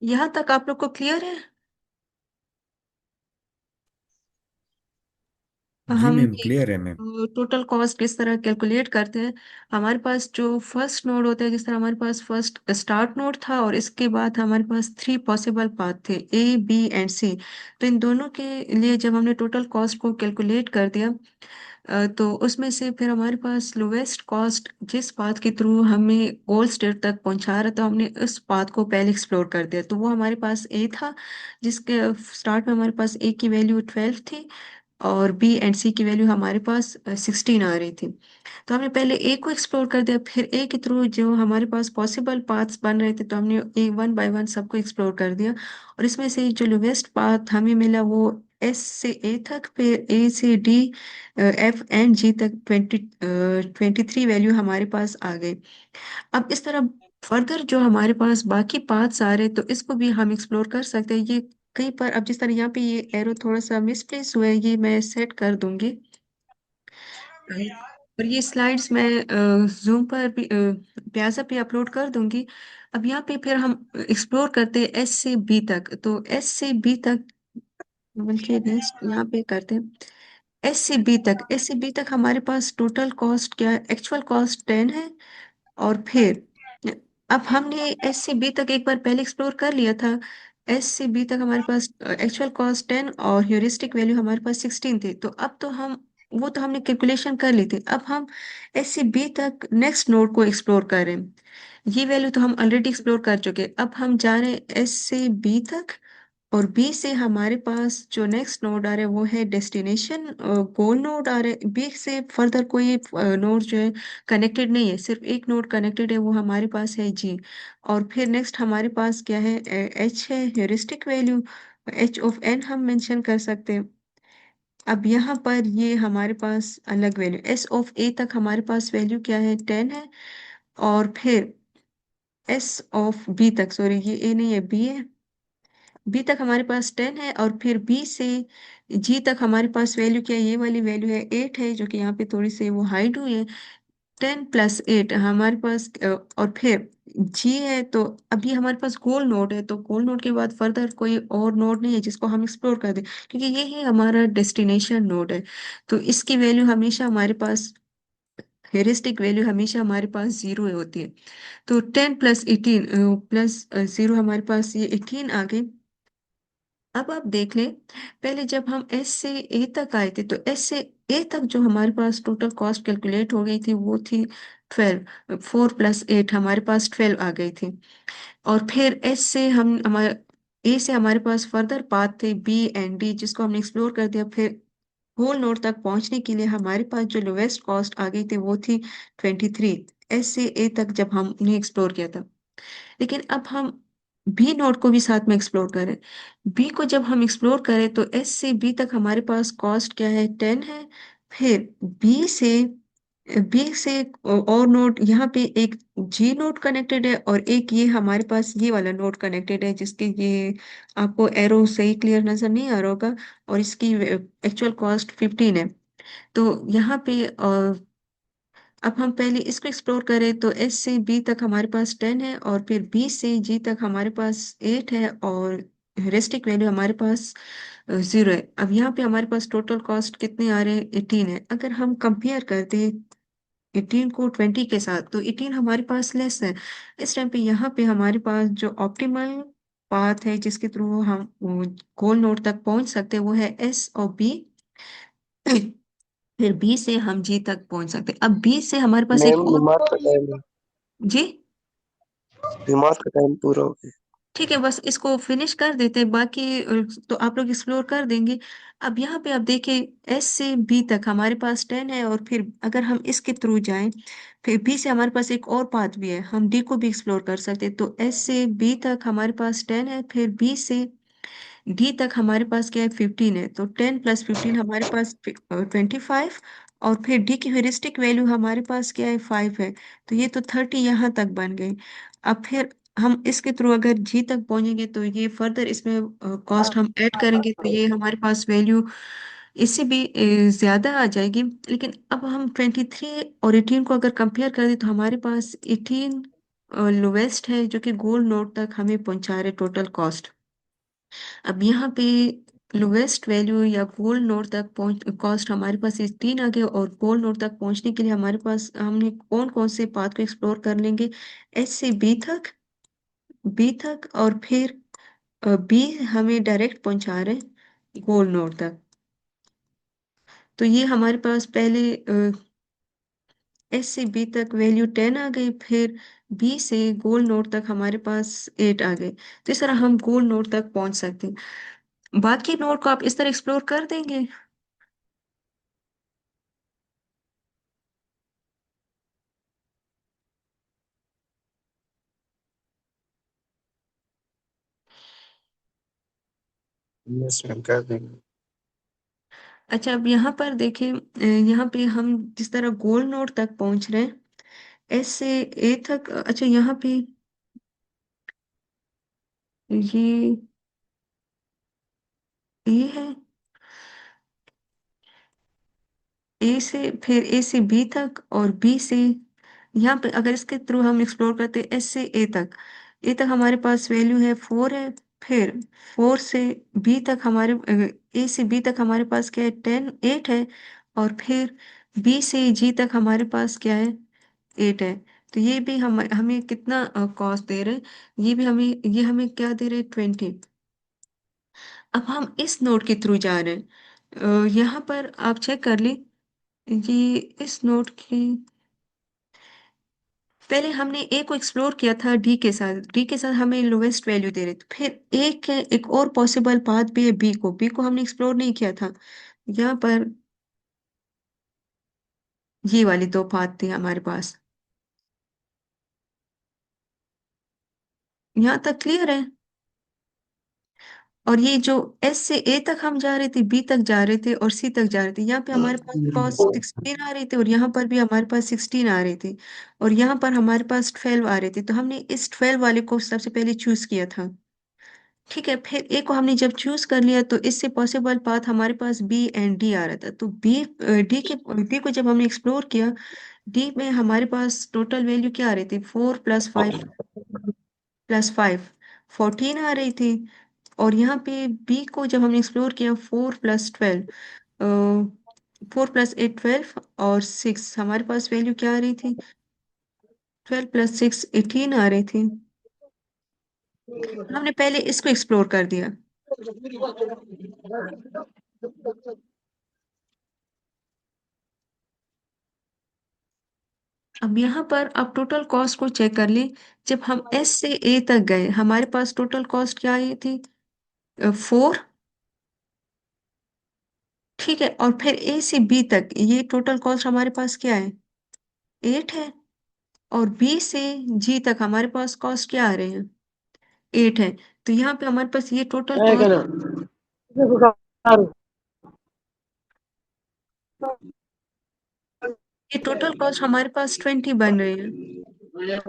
यहाँ तक आप लोग को क्लियर है? जी हम मैम, क्लियर है मैम। टोटल कॉस्ट किस तरह कैलकुलेट करते हैं। हमारे पास जो फर्स्ट नोड होता है, जिस तरह हमारे पास फर्स्ट स्टार्ट नोड था और इसके बाद हमारे पास थ्री पॉसिबल पाथ थे, ए बी एंड सी। तो इन दोनों के लिए जब हमने टोटल कॉस्ट को कैलकुलेट कर दिया, तो उसमें से फिर हमारे पास लोवेस्ट कॉस्ट जिस पाथ के थ्रू हमें गोल स्टेट तक पहुंचा रहा था, हमने उस पाथ को पहले एक्सप्लोर कर दिया। तो वो हमारे पास ए था, जिसके स्टार्ट में हमारे पास ए की वैल्यू 12 थी और बी एंड सी की वैल्यू हमारे पास 16 आ रही थी। तो हमने पहले ए को एक्सप्लोर कर दिया, फिर ए के थ्रू जो हमारे पास पॉसिबल पाथ्स बन रहे थे, तो हमने ए वन बाय वन सबको एक्सप्लोर कर दिया। और इसमें से जो लोवेस्ट पाथ हमें मिला वो एस से ए तक, फिर ए से डी, एफ एंड जी तक 23 वैल्यू हमारे पास आ गई। अब इस तरह फर्दर जो हमारे पास बाकी पाथ्स आ रहे, तो इसको भी हम एक्सप्लोर कर सकते हैं। ये कहीं पर, अब जिस तरह यहाँ पे ये एरो थोड़ा सा मिसप्लेस हुआ है, ये मैं सेट कर दूंगी। और ये स्लाइड्स मैं जूम पर भी, प्याजा पे अपलोड कर दूंगी। अब यहाँ पे फिर हम एक्सप्लोर करते हैं एस से बी तक। तो एस से बी तक, बल्कि नेक्स्ट यहाँ पे करते हैं एस से बी तक। एस से बी तक हमारे पास टोटल कॉस्ट क्या है, एक्चुअल कॉस्ट 10 है। और फिर अब हमने एस से बी तक एक बार पहले एक्सप्लोर कर लिया था। एस से बी तक हमारे पास एक्चुअल कॉस्ट 10 और ह्यूरिस्टिक वैल्यू हमारे पास 16 थी। तो अब तो हम, वो तो हमने कैलकुलेशन कर ली थी। अब हम एस से बी तक नेक्स्ट नोड को एक्सप्लोर कर रहे हैं। ये वैल्यू तो हम ऑलरेडी एक्सप्लोर कर चुके हैं। अब हम जा रहे हैं एस से बी तक, और बी से हमारे पास जो नेक्स्ट नोड आ रहा है वो है डेस्टिनेशन गोल नोड आ रहा है। बी से फर्दर कोई नोड जो है कनेक्टेड नहीं है, सिर्फ एक नोड कनेक्टेड है, वो हमारे पास है जी। और फिर नेक्स्ट हमारे पास क्या है, एच है, heuristic value H of N हम मेंशन कर सकते हैं। अब यहाँ पर ये हमारे पास अलग वैल्यू एस ऑफ ए तक हमारे पास वैल्यू क्या है, 10 है। और फिर एस ऑफ बी तक, सॉरी ये ए नहीं है बी है, बी तक हमारे पास 10 है। और फिर बी से जी तक हमारे पास वैल्यू क्या है, ये वाली वैल्यू है 8 है, जो कि यहाँ पे थोड़ी सी वो हाइड हुई है। 10 + 8 हमारे पास और फिर जी है। तो अभी हमारे पास गोल नोड है, तो गोल नोड के बाद फर्दर कोई और नोड नहीं है जिसको हम एक्सप्लोर कर दें, क्योंकि ये ही हमारा डेस्टिनेशन नोड है। तो इसकी वैल्यू हमेशा हमारे पास, हेरिस्टिक वैल्यू हमेशा हमारे पास 0 होती है। तो 10 + 18 +0 हमारे पास ये 18 आ गई। अब आप देख लें, पहले जब हम एस से ए तक आए थे, तो एस से ए तक जो हमारे पास टोटल कॉस्ट कैलकुलेट हो गई थी वो थी 12। 4 + 8 हमारे पास 12 आ गई थी। और फिर एस से हम हमारे ए से हमारे पास फर्दर पाथ थे बी एंड डी, जिसको हमने एक्सप्लोर कर दिया। फिर होल नोड तक पहुंचने के लिए हमारे पास जो लोवेस्ट कॉस्ट आ गई थी वो थी 23, एस से ए तक जब हमने एक्सप्लोर किया था। लेकिन अब हम बी नोड को भी साथ में एक्सप्लोर करें। बी को जब हम एक्सप्लोर करें, तो एस से बी तक हमारे पास कॉस्ट क्या है, 10 है। फिर बी से और नोड, यहाँ पे एक जी नोड कनेक्टेड है और एक ये हमारे पास ये वाला नोड कनेक्टेड है, जिसके ये आपको एरो सही क्लियर नजर नहीं आ रहा होगा। और इसकी एक्चुअल कॉस्ट 15 है। तो यहाँ पे अब हम पहले इसको एक्सप्लोर करें, तो एस से बी तक हमारे पास 10 है और फिर बी से जी तक हमारे पास 8 है, और हेरिस्टिक वैल्यू हमारे पास 0 है। अब यहाँ पे हमारे पास टोटल कॉस्ट कितने आ रहे हैं, 18 है। अगर हम कंपेयर करते हैं 18 को 20 के साथ, तो 18 हमारे पास लेस है। इस टाइम पे यहाँ पे हमारे पास जो ऑप्टिमल पाथ है जिसके थ्रू हम गोल नोड तक पहुंच सकते हैं वो है एस और बी। फिर बी से हम जी तक पहुंच सकते हैं। अब बी से हमारे पास एक मैम और, दिमाग का टाइम है। जी दिमाग का टाइम पूरा हो गया। ठीक है, बस इसको फिनिश कर देते हैं, बाकी तो आप लोग एक्सप्लोर कर देंगे। अब यहाँ पे आप देखिए एस से बी तक हमारे पास 10 है, और फिर अगर हम इसके थ्रू जाएं, फिर बी से हमारे पास एक और पाथ भी है, हम डी को भी एक्सप्लोर कर सकते हैं। तो एस से बी तक हमारे पास 10 है, फिर बी से डी तक हमारे पास क्या है, 15 है। तो 10 + 15 हमारे पास 25। और फिर डी की ह्यूरिस्टिक वैल्यू हमारे पास क्या है, 5 है। तो ये तो 30 यहाँ तक बन गई। अब फिर हम इसके थ्रू अगर जी तक पहुंचेंगे, तो ये फर्दर इसमें कॉस्ट हम ऐड करेंगे, तो ये हमारे पास वैल्यू इससे भी ज्यादा आ जाएगी। लेकिन अब हम 23 और 18 को अगर कंपेयर करें, तो हमारे पास 18 लोवेस्ट है जो कि गोल्ड नोट तक हमें पहुंचा रहे टोटल कॉस्ट। अब यहाँ पे लोवेस्ट वैल्यू या गोल्ड नोट तक पहुंच कॉस्ट हमारे पास 18 आ गया, और गोल्ड नोट तक पहुंचने के लिए हमारे पास हमने कौन कौन से पाथ को एक्सप्लोर कर लेंगे। एस से बी तक और फिर बी हमें डायरेक्ट पहुंचा रहे गोल्ड नोट तक। तो ये हमारे पास पहले एस से बी तक वैल्यू 10 आ गई, फिर बी से गोल्ड नोट तक हमारे पास 8 आ गए। तो इस तरह हम गोल्ड नोट तक पहुंच सकते हैं। बाकी नोट को आप इस तरह एक्सप्लोर कर देंगे। यस मैम कर देंगे। अच्छा, अब यहाँ पर देखें, यहाँ पे हम जिस तरह गोल्ड नोट तक पहुंच रहे हैं एस से ए तक। अच्छा, यहाँ पे ये ए है, ए से फिर ए से बी तक और बी से यहाँ पे अगर इसके थ्रू हम एक्सप्लोर करते हैं एस से ए तक हमारे पास वैल्यू है 4 है। फिर 4 से बी तक हमारे ए से बी तक हमारे पास क्या है 8 है। और फिर बी से जी तक हमारे पास क्या है 8 है। तो ये भी हम हमें कितना कॉस्ट दे रहे हैं, ये हमें क्या दे रहे हैं 20। अब हम इस नोट के थ्रू जा रहे हैं। यहाँ पर आप चेक कर ली, ये इस नोट की पहले हमने ए को एक्सप्लोर किया था डी के साथ हमें लोवेस्ट वैल्यू दे रहे थे। फिर एक और पॉसिबल पाथ भी है बी को हमने एक्सप्लोर नहीं किया था। यहाँ पर ये वाली दो पाथ थी हमारे पास। यहाँ तक क्लियर है। और ये जो एस से ए तक हम जा रहे थे, बी तक जा रहे थे और सी तक जा रहे थे, यहाँ पे हमारे पास कॉस्ट 16 आ रही थी और यहाँ पर भी हमारे पास 16 आ रही थी। और यहाँ पर हमारे पास 12 आ रहे थे, तो हमने इस 12 वाले को सबसे पहले चूज किया था। ठीक है, फिर ए को हमने जब चूज कर लिया तो इससे पॉसिबल पाथ हमारे पास बी एंड डी आ रहा था। तो डी को जब हमने एक्सप्लोर किया, डी में हमारे पास टोटल वैल्यू क्या आ रही थी 4 + 5 + 5 14 आ रही थी। और यहाँ पे बी को जब हमने एक्सप्लोर किया 4 + 8 12 और 6 हमारे पास वैल्यू क्या आ रही थी 12 + 6 18 आ रही थी। हमने पहले इसको एक्सप्लोर कर दिया। अब यहाँ पर आप टोटल कॉस्ट को चेक कर ली। जब हम एस से ए तक गए हमारे पास टोटल कॉस्ट क्या आई थी 4। ठीक है, और फिर ए से बी तक ये टोटल कॉस्ट हमारे पास क्या है 8 है। और बी से जी तक हमारे पास कॉस्ट क्या आ रहे हैं 8 है। तो यहाँ पे हमारे पास ये टोटल कॉस्ट, ये टोटल कॉस्ट हमारे पास 20 बन रही है।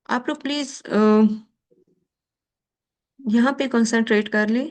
आप लोग प्लीज यहाँ पे कंसंट्रेट कर ले।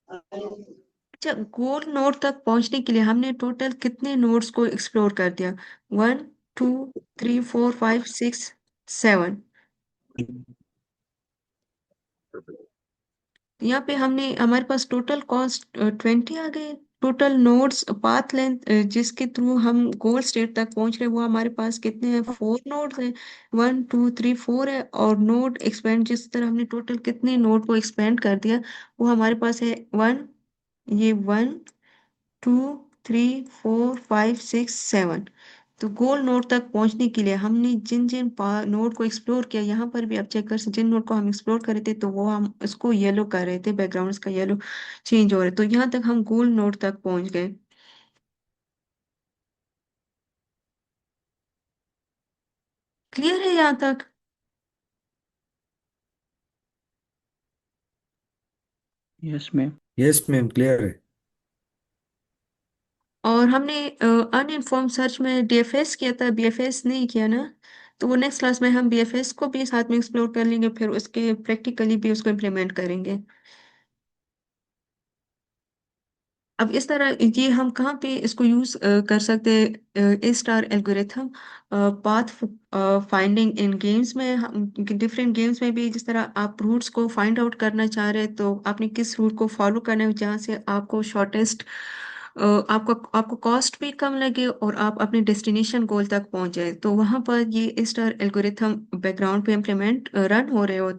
अच्छा, गोल नोड तक पहुंचने के लिए हमने टोटल कितने नोड्स को एक्सप्लोर कर दिया 1 2 3 4 5 6 7। यहाँ पे हमने हमारे पास टोटल कॉस्ट 20 आ गई। टोटल नोड्स पाथ लेंथ जिसके थ्रू हम गोल स्टेट तक पहुंच रहे हैं वो हमारे पास कितने हैं 4 नोड्स हैं। 1 2 3 4 है। और नोड एक्सपेंड जिस तरह हमने टोटल कितने नोड को एक्सपेंड कर दिया वो हमारे पास है 1। ये 1 2 3 4 5 6 7। तो गोल नोड तक पहुंचने के लिए हमने जिन जिन नोड को एक्सप्लोर किया, यहाँ पर भी आप चेक कर सकते जिन नोड को हम एक्सप्लोर कर रहे थे तो वो हम इसको येलो कर रहे थे, बैकग्राउंड का येलो चेंज हो रहा है। तो यहाँ तक हम गोल नोड तक पहुंच गए। क्लियर है यहाँ तक। Yes ma'am. Yes ma'am clear है। और हमने अनइन्फॉर्म सर्च में डीएफएस किया था, बीएफएस नहीं किया ना। तो वो नेक्स्ट क्लास में हम बीएफएस को भी साथ में एक्सप्लोर कर लेंगे, फिर उसके प्रैक्टिकली भी उसको इम्प्लीमेंट करेंगे। अब इस तरह ये हम कहाँ पे इसको यूज कर सकते हैं? A star algorithm path finding in games में, हम डिफरेंट गेम्स में भी जिस तरह आप रूट्स को फाइंड आउट करना चाह रहे हैं, तो आपने किस रूट को फॉलो करना है जहाँ से आपको शॉर्टेस्ट, आपको आपको कॉस्ट भी कम लगे और आप अपने डेस्टिनेशन गोल तक पहुंच जाए, तो वहां पर ये ए स्टार एल्गोरिथम बैकग्राउंड पे इम्प्लीमेंट रन हो रहे होते हैं।